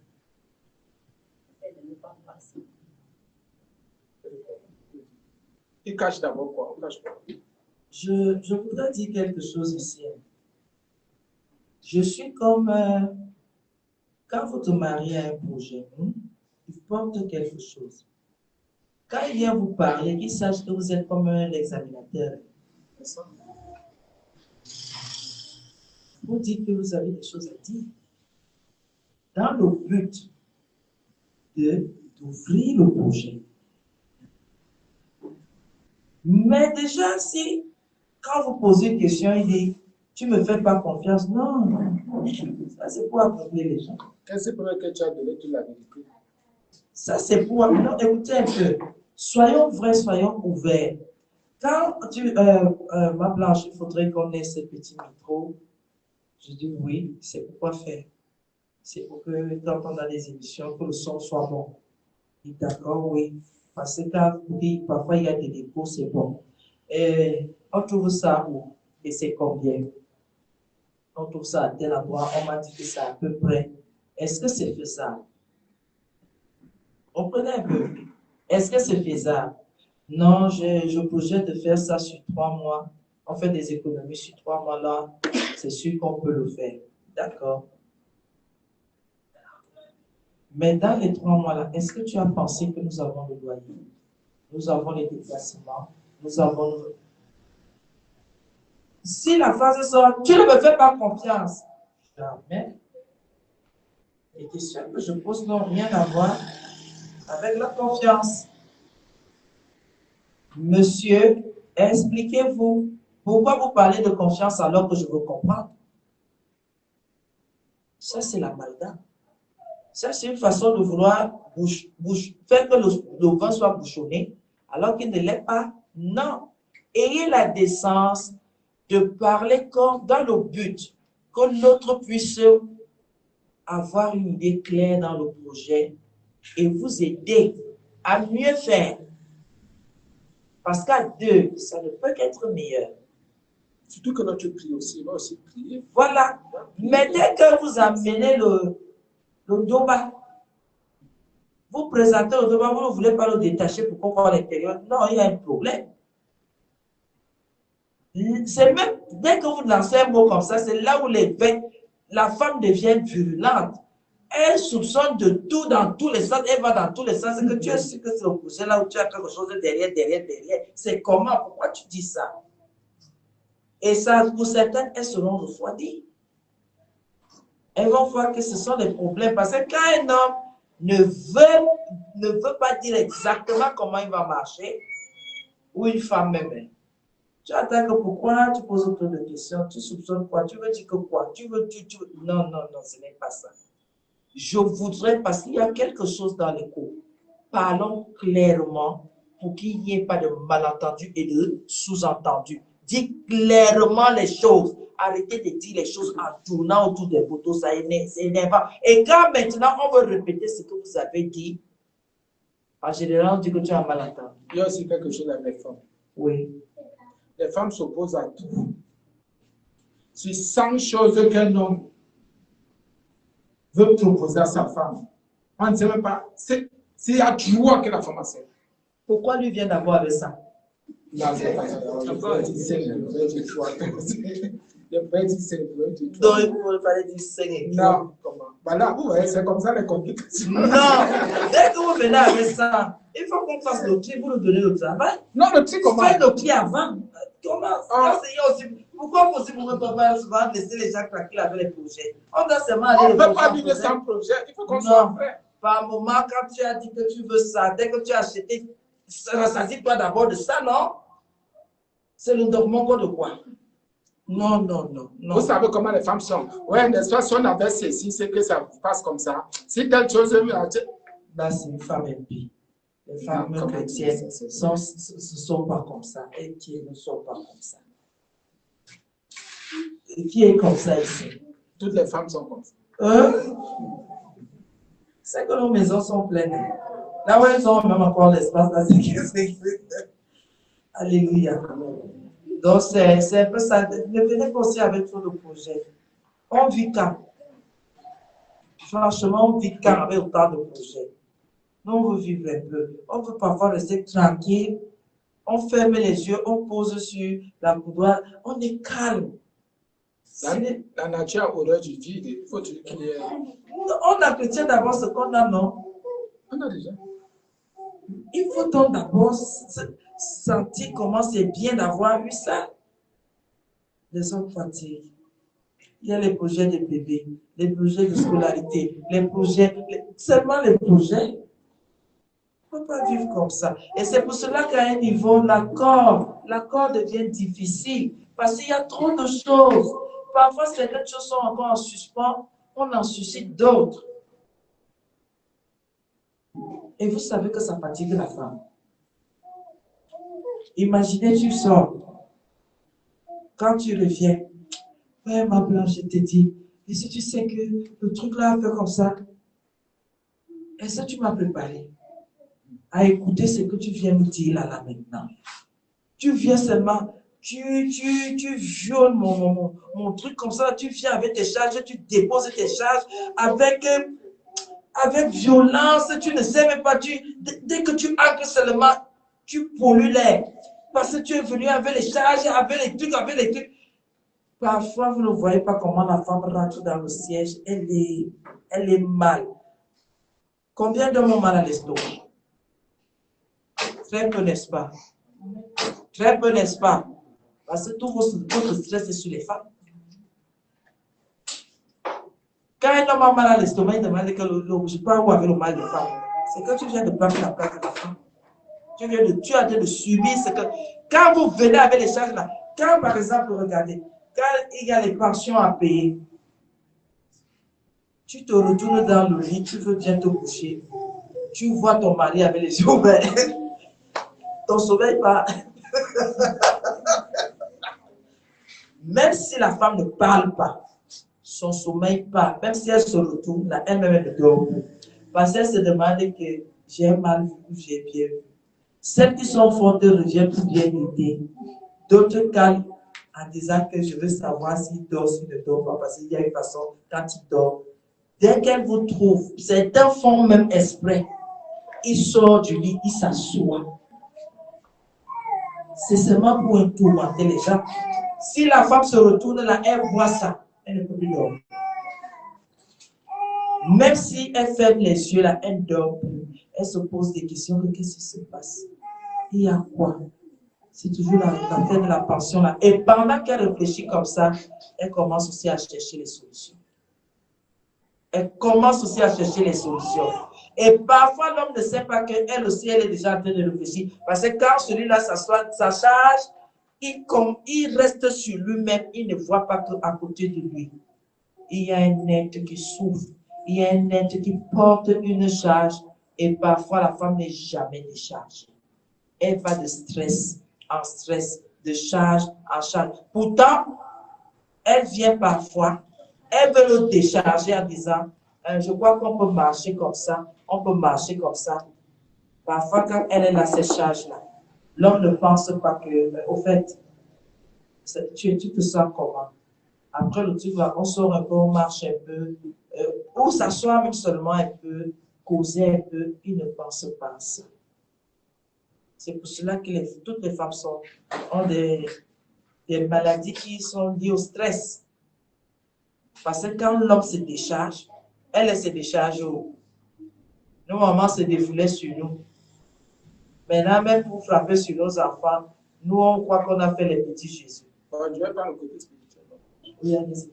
C'est de ne pas passer. Il cache d'abord quoi? On cache quoi? Je voudrais dire quelque chose ici. Je suis comme quand votre mari a un projet, il porte quelque chose. Quand il vient vous parler, qu'il sache que vous êtes comme un examinateur. Vous dites que vous avez des choses à dire. Dans le but d'ouvrir le projet. Mais déjà, si, quand vous posez une question, il dit, tu ne me fais pas confiance. Non, ça c'est pour accomplir les gens. Qu'est-ce que tu as donné toute la vérité? Ça c'est pour... Non, écoutez un peu. Soyons vrais, soyons ouverts. Quand ma Blanche, il faudrait qu'on ait ce petit micro. Je dis oui, c'est pourquoi faire. C'est pour que quand on a des émissions, que le son soit bon. Je dis d'accord, oui. Parce que quand vous dites, parfois il y a des dépôts, c'est bon. Et on trouve ça où? Et c'est combien? On trouve ça à tel endroit, on m'a dit que c'est à peu près. Est-ce que c'est faisable? On prenait un peu. Est-ce que c'est faisable? Non, je projette de faire ça sur 3 mois. On fait des économies sur 3 mois là. C'est sûr qu'on peut le faire. D'accord. Mais dans les 3 mois là, est-ce que tu as pensé que nous avons le loyer? Nous avons les déplacements. Nous avons... Si la phrase sort, tu ne me fais pas confiance. Jamais. Les questions que je pose n'ont rien à voir avec la confiance. Monsieur, expliquez-vous pourquoi vous parlez de confiance alors que je veux comprendre. Ça, c'est la maldade. Ça, c'est une façon de vouloir faire que le vin soit bouchonné alors qu'il ne l'est pas. Non. Ayez la décence de parler comme dans le but que l'autre puisse avoir une idée claire dans le projet et vous aider à mieux faire. Parce qu'à 2, ça ne peut qu'être meilleur. Surtout que notre prie aussi, il va aussi prier. Voilà. Mais dès que vous amenez le doba, vous présentez le doba, vous ne voulez pas le détacher pour qu'on voit l'intérieur. Non, il y a un problème. C'est même, dès que vous lancez un mot comme ça, c'est là où la femme devient virulente. Elle soupçonne de tout dans tous les sens, elle va dans tous les sens. C'est que tu es sûr que c'est le projet là où tu as quelque chose derrière. C'est comment? Pourquoi tu dis ça? Et ça, pour certaines, elles seront refroidies. Elles vont voir que ce sont des problèmes. Parce que quand un homme ne veut pas dire exactement comment il va marcher, ou une femme même, tu attends que pourquoi tu poses autant de questions, tu soupçonnes quoi, tu veux dire que quoi, non, ce n'est pas ça. Je voudrais, parce qu'il y a quelque chose dans les cours, parlons clairement pour qu'il n'y ait pas de malentendu et de sous-entendu. Dis clairement les choses. Arrêtez de dire les choses en tournant autour des poteaux, ça énerve. Et quand maintenant on veut répéter ce que vous avez dit, en général on dit que tu as un malentendu. Il y a aussi quelque chose avec les femmes. Oui. Les femmes s'opposent à tout. C'est 100 choses qu'un homme veut proposer à sa femme. On ne sait même pas. C'est à toi que la femme accepte. Pourquoi lui vient d'abord avec ça? Non, c'est pas ça. Je peux dire célébrer du tout. Donc, il fallait dire Seigneur. Non, comment? Voilà, vous voyez, c'est comme ça les complications. Non, dès que vous venez avec ça, il faut qu'on fasse le tri, vous nous donnez le travail. Non, le truc comment? Faites le tri avant. Comment? Ah. Pourquoi possible pour papa souvent laisser les gens tranquilles avec les projets? On doit seulement On aller ne peut pas vivre sans projet, il faut qu'on soit prêt. Par moment, quand tu as dit que tu veux ça, dès que tu as acheté, rassasie-toi d'abord de ça, non? C'est le dogme de quoi? Non, non, non, non. Vous savez comment les femmes sont. Ouais, n'est-ce pas, si on avait ceci, c'est que ça passe comme ça. Si telle chose est là, c'est une femme impie. Les femmes chrétiennes ne sont pas comme ça. Et qui ne sont pas comme ça? Et qui est comme ça ici? Toutes les femmes sont comme ça. C'est que nos maisons sont pleines. Là où elles ont même encore l'espace, là, c'est alléluia. Donc, c'est un peu ça. Ne venez pas aussi avec trop de projets. On vit quand? Franchement, on vit quand avec autant de projets? Nous, on veut vivre un peu. On veut parfois rester tranquille. On ferme les yeux, on pose sur la boudoir. On est calme. La nature a horreur du vide. Il faut qu'il y ait... On apprécie d'abord ce qu'on a, non? On a déjà. Il faut donc d'abord sentir comment c'est bien d'avoir eu ça. Les hommes fatiguent. Il y a les projets de bébé, les projets de scolarité, les projets, seulement les projets. On ne peut pas vivre comme ça. Et c'est pour cela qu'à un niveau, l'accord devient difficile parce qu'il y a trop de choses. Parfois, certaines choses sont encore en suspens, on en suscite d'autres. Et vous savez que ça fatigue la femme. Imaginez, tu sors. Quand tu reviens, ouais, ma blanche, je te dis, et si tu sais que le truc là a fait comme ça, est-ce que tu m'as préparé à écouter ce que tu viens me dire là maintenant? Tu viens seulement, tu violes mon truc comme ça, tu viens avec tes charges, tu déposes tes charges avec violence, tu ne sais même pas, dès que tu ancres seulement, tu pollues l'air. Parce que tu es venu avec les charges, avec les trucs. Parfois, vous ne voyez pas comment la femme rentre dans le siège, elle est mal. Combien d'hommes ont mal à l'estomac? Très peu, n'est-ce pas? Très peu, n'est-ce pas? Parce que tout votre stress est sur les femmes. Quand un homme a mal à l'estomac, il demande que je peux avoir avec le mal des femmes. C'est que tu viens de prendre la place de la femme. Tu as de subir ce que... Quand vous venez avec les charges là, quand par exemple, regardez, quand il y a les pensions à payer, tu te retournes dans le lit, tu veux bien te coucher, tu vois ton mari avec les yeux ouverts, ton sommeil part. Même si la femme ne parle pas, son sommeil part, même si elle se retourne, là, elle-même ne dort plus. Parce qu'elle se demande que j'ai mal vu ou j'ai bien vu. Celles qui sont fortes reviennent pour bien aider. D'autres calment en disant que je veux savoir s'il dort, s'il ne dort pas, parce qu'il y a une façon, quand il dort, dès qu'elle vous trouve, certains font même exprès. Il sort du lit, il s'assoit. C'est seulement pour tourmenter les gens. Si la femme se retourne là, elle voit ça, elle ne peut plus dormir. Même si elle ferme les yeux là, elle ne dort plus. Elle se pose des questions, qu'est-ce qui se passe? Il y a quoi? C'est toujours l'affaire de la pension là. Et pendant qu'elle réfléchit comme ça, elle commence aussi à chercher les solutions. Elle commence aussi à chercher les solutions. Et parfois, l'homme ne sait pas qu'elle aussi, elle est déjà en train de réfléchir. Parce que quand celui-là s'assoit, sa charge, il reste sur lui-même, il ne voit pas qu'à côté de lui, il y a un être qui souffre. Il y a un être qui porte une charge. Et parfois, la femme n'est jamais déchargée. Elle va de stress en stress, de charge en charge. Pourtant, elle vient parfois, elle veut le décharger en disant, je crois qu'on peut marcher comme ça, on peut marcher comme ça. Parfois, quand elle est là, ces charges-là, l'homme ne pense pas que, au fait, tu te sens comment? Après le truc, on sort un peu, on marche un peu, ou s'asseoir même seulement un peu, causer un peu, il ne pense pas à ça. C'est pour cela que toutes les femmes ont des des maladies qui sont liées au stress. Parce que quand l'homme se décharge, elle se décharge. Nos mamans se défoulaient sur nous. Maintenant, même pour frapper sur nos enfants, nous, on croit qu'on a fait les petits Jésus. Bon, je vais prendre le côté spirituel. Oui, allez-y.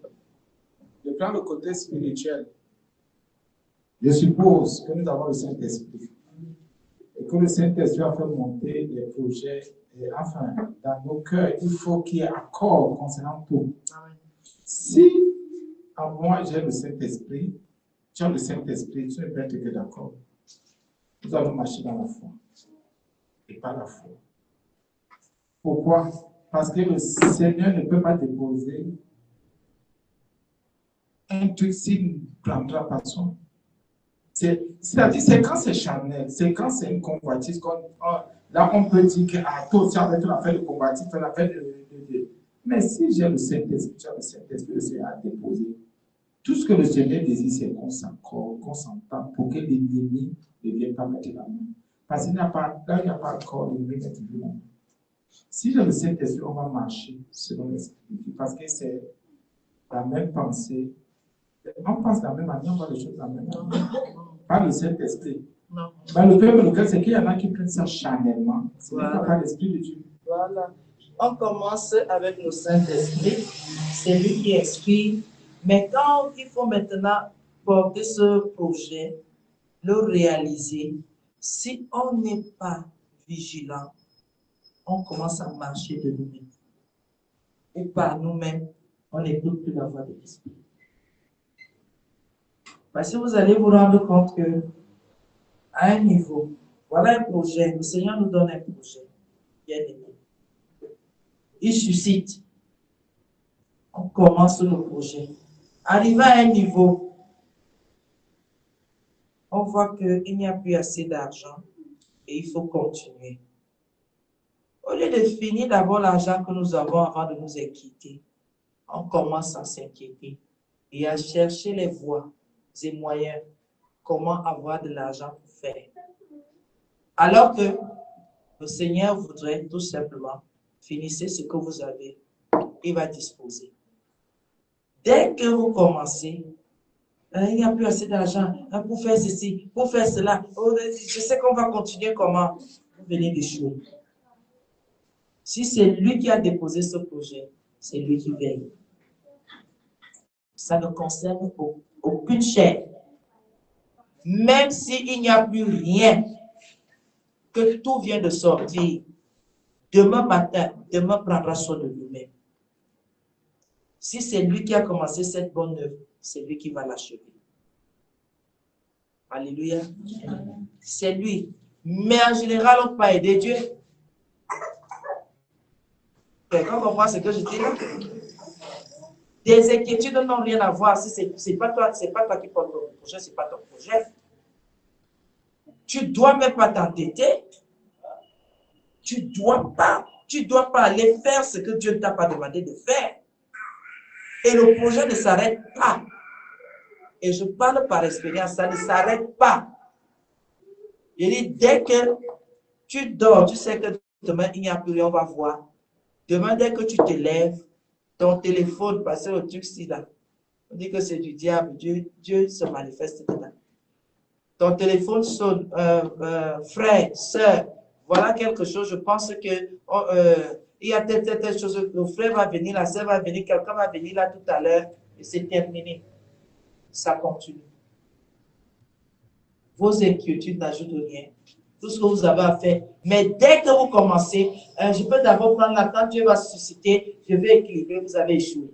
Je prends le côté spirituel. Je suppose que nous avons le Saint-Esprit. Et que le Saint-Esprit a fait monter des projets. Et enfin, dans nos cœurs, il faut qu'il y ait accord concernant tout. Amen. Si en moi j'ai le Saint-Esprit, tu as le Saint-Esprit, tu ne peux être que d'accord. Nous allons marcher dans la foi et pas la foi. Pourquoi? Parce que le Seigneur ne peut pas déposer un truc s'il ne prendra pas son. C'est-à-dire, c'est quand c'est charnel, c'est quand c'est une convoitise, là on peut dire que toi aussi avec l'affaire de convoitise, tu as l'affaire de. Mais si j'ai le Saint-Esprit, tu as le Saint-Esprit, le Seigneur a déposé. Tout ce que le Seigneur désire, c'est qu'on s'accorde, qu'on s'entende pour que l'ennemi ne vienne pas mettre la main. Parce qu'il n'y a pas, là, il n'y a pas encore l'ennemi mettre la main. Si j'ai le Saint-Esprit, on va marcher selon l'Esprit, parce que c'est la même pensée. On pense de la même manière, on voit les choses de la même manière. Pas le Saint-Esprit. Non. Mais le problème, c'est qu'il y en a qui prennent ça charnellement. Ce n'est pas l'Esprit de Dieu. Voilà. On commence avec le Saint-Esprit. C'est lui qui inspire. Mais quand il faut maintenant porter ce projet, le réaliser, si on n'est pas vigilant, on commence à marcher de nous-mêmes. Ou par nous-mêmes, on n'écoute plus la voix de l'Esprit. Parce que vous allez vous rendre compte que, à un niveau, voilà un projet, le Seigneur nous donne un projet, bien aimé. Il suscite. On commence le projet. Arrivé à un niveau, on voit qu'il n'y a plus assez d'argent et il faut continuer. Au lieu de finir d'abord l'argent que nous avons avant de nous inquiéter, on commence à s'inquiéter et à chercher les voies et moyens, comment avoir de l'argent pour faire. Alors que le Seigneur voudrait tout simplement finissez ce que vous avez, il va disposer. Dès que vous commencez, il n'y a plus assez d'argent pour faire ceci, pour faire cela. Je sais qu'on va continuer comment. Vous venez d'échouer. Si c'est lui qui a déposé ce projet, c'est lui qui veille. Ça ne concerne aucune chair. Même s'il n'y a plus rien, que tout vient de sortir, demain matin, demain prendra soin de nous-mêmes. Si c'est lui qui a commencé cette bonne œuvre, c'est lui qui va l'achever. Alléluia. C'est lui. Mais en général, on ne peut pas aider Dieu. Quand on voit ce que je dis là, des inquiétudes n'ont rien à voir. Si c'est pas toi qui portes ton projet, c'est pas ton projet. Tu dois même pas t'entêter. Tu dois pas aller faire ce que Dieu ne t'a pas demandé de faire. Et le projet ne s'arrête pas. Et je parle par expérience, ça ne s'arrête pas. Il dit, dès que tu dors, tu sais que demain, il n'y a plus rien, on va voir. Demain, dès que tu te lèves, ton téléphone, parce que le truc ci là, on dit que c'est du diable, Dieu se manifeste dedans. Ton téléphone sonne, frère, soeur, voilà quelque chose, je pense que il y a telle chose, le frère va venir, la soeur va venir, quelqu'un va venir là tout à l'heure, et c'est terminé. Ça continue. Vos inquiétudes n'ajoutent rien. Tout ce que vous avez à faire. Mais dès que vous commencez, je peux d'abord prendre la quand Dieu va susciter, je vais équilibrer, vous avez échoué.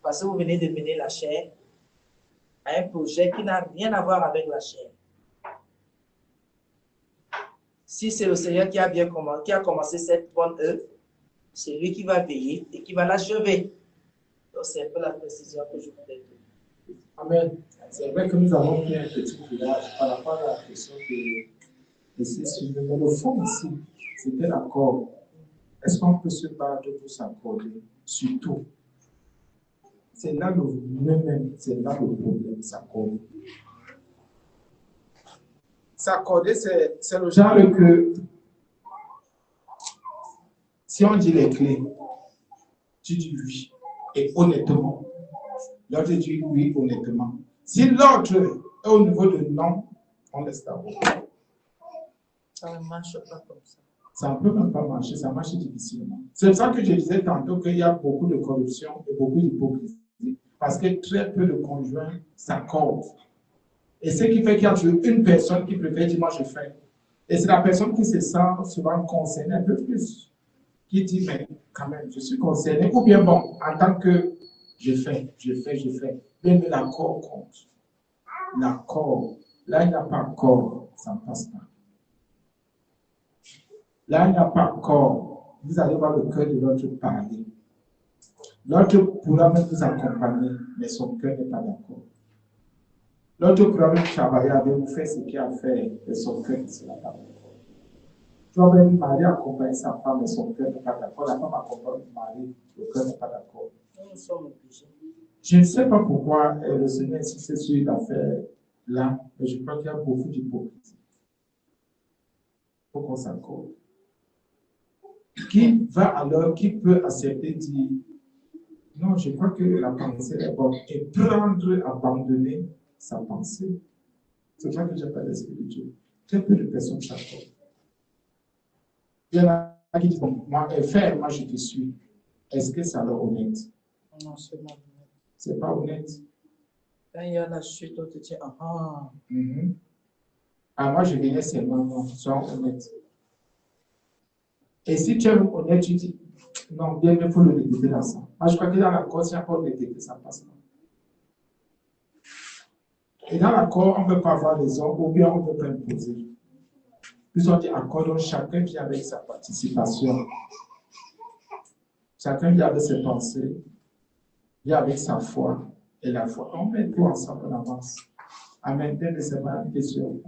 Parce que vous venez de mener la chair à un projet qui n'a rien à voir avec la chair. Si c'est le Seigneur qui a commencé cette bonne œuvre, c'est lui qui va veiller et qui va l'achever. Donc c'est un peu la précision que je voulais donner. Amen. C'est vrai que nous avons pris un petit village par rapport à la question de ces sujets. Mais le fond ici, c'était l'accord. Est-ce qu'on peut se battre pour s'accorder sur tout? C'est là le problème, s'accorder. S'accorder, c'est le genre que si on dit les clés, tu dis oui. Et honnêtement. L'autre dit oui, honnêtement. Si l'autre est au niveau de non, on laisse d'abord. Ça ne marche pas comme ça. Ça ne peut même pas marcher, ça marche difficilement. C'est pour ça que je disais tantôt qu'il y a beaucoup de corruption et beaucoup d'hypocrisie. Parce que très peu de conjoints s'accordent. Et ce qui fait qu'il y a toujours une personne qui préfère dire moi je fais. Et c'est la personne qui se sent souvent concernée un peu plus. Qui dit mais quand même je suis concerné. Ou bien bon, en tant que je fais. Bien mais l'accord compte. L'accord. Là il n'y a pas accord, ça ne passe pas. Là, il n'y a pas encore. Vous allez voir le cœur de l'autre parler. L'autre pourra même vous accompagner, mais son cœur n'est pas d'accord. L'autre pourra même travailler avec vous, faire ce qu'il a à faire, mais son cœur ne sera pas d'accord. Tu vas même mari accompagner sa femme, mais son cœur n'est pas d'accord. La femme accompagne le mari, le cœur n'est pas d'accord. Nous sommes obligés. Je ne sais pas pourquoi le Seigneur insiste sur l'affaire-là, mais je crois qu'il y a beaucoup d'hypocrisie. Il faut qu'on s'accorde. Qui peut accepter dire non, je crois que la pensée est bonne et abandonner sa pensée. C'est ça que j'appelle l'esprit de Dieu. Très peu de personnes s'accordent. Il y en a qui disent bon, moi, je te suis. Est-ce que ça leur honnête? Non, c'est pas honnête. C'est pas honnête. Quand il y a la chute, on te dit ah. Moi, je venais seulement, non, sois honnête. Et si tu es honnête, tu dis, non, bien, il faut le répéter dans ça. Moi, je crois que dans l'accord, si on peut le répéter, ça passe pas. Et dans l'accord, on ne peut pas avoir les hommes, ou bien on ne peut pas imposer. Puis on dit accord, donc chacun vient avec sa participation. Chacun vient avec ses pensées, vient avec sa foi et la foi. On met tout ensemble en avance. Amen. C'est ma question.